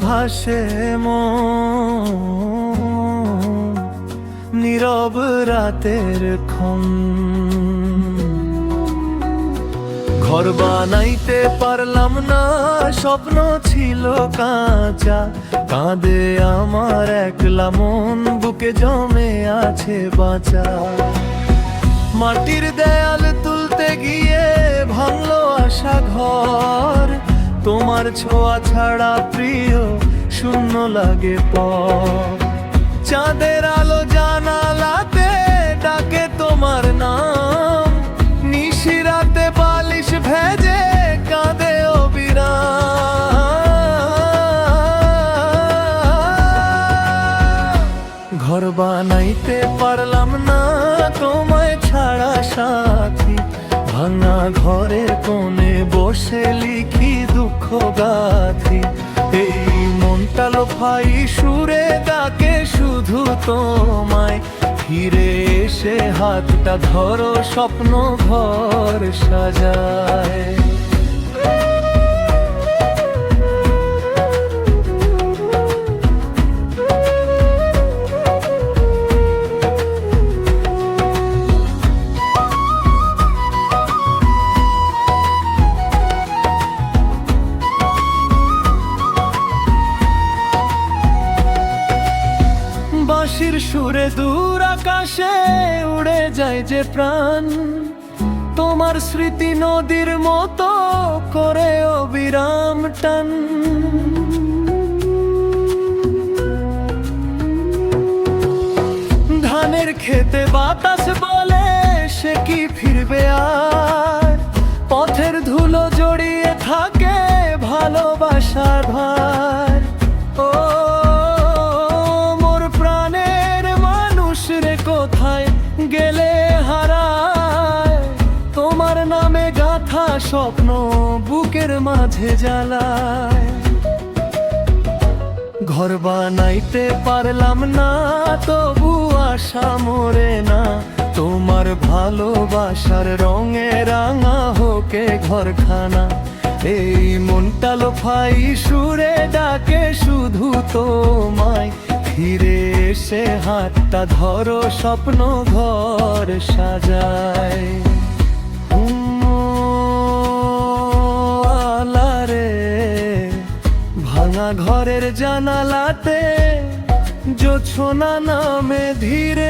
ভাসে মন, নীরব রাতের ক্ষণ। ঘর বানাইতে পারলাম না, স্বপ্ন ছিল কাঁচা। কাঁদে আমার একলা মন, বুকে জমে আছে বাঁচা। মাটির দেয়াল তুলতে গিয়ে ভাঙলো আশা ঘর। তোমার ছোঁয়া ছাড়া প্রিয় শূন্য লাগে পথ। চাঁদের আলো জানালাতে ডাকে তোমার নাম, নিশিরাতে বালিশ ভেজে কাঁদে অবিরাম। ঘর বানাইতে পারলাম না তোমায় ছাড়া সাথী, ভাঙা ঘরের কোণে বসে লিখি দুঃখ গাথি। এই মনটা লোফাই সুরে ডাকে শুধু তোমায়, ফিরে এসে হাতটা ধরো স্বপ্ন ঘর সাজায়। বাঁশির সুরে দূর আকাশে উড়ে যায় যে প্রাণ, তোমার স্মৃতি নদীর মতো করে অবিরাম টান। ধানের খেতে বাতাস বলে সে কি ফিরবে আর, পথের ধুলো জড়িয়ে থাকে ভালোবাসার ভার। ও কোথায় গেলে হারায়, তোমার নামে গাঁথা স্বপ্ন বুকের মাঝে জ্বালায়। ঘর বানাইতে পারলাম না তবু আশা মরে না, তোমার ভালোবাসার রঙে রাঙা হোকে ঘরখানা। এই মনটা লোফাই সুরে ডাকে শুধু তোমায়, ফিরে এসে হাতটা ধরো স্বপ্ন ঘর সাজায়। আলারে ভাঙা ঘরের জানালাতে জোছনা নামে ধীরে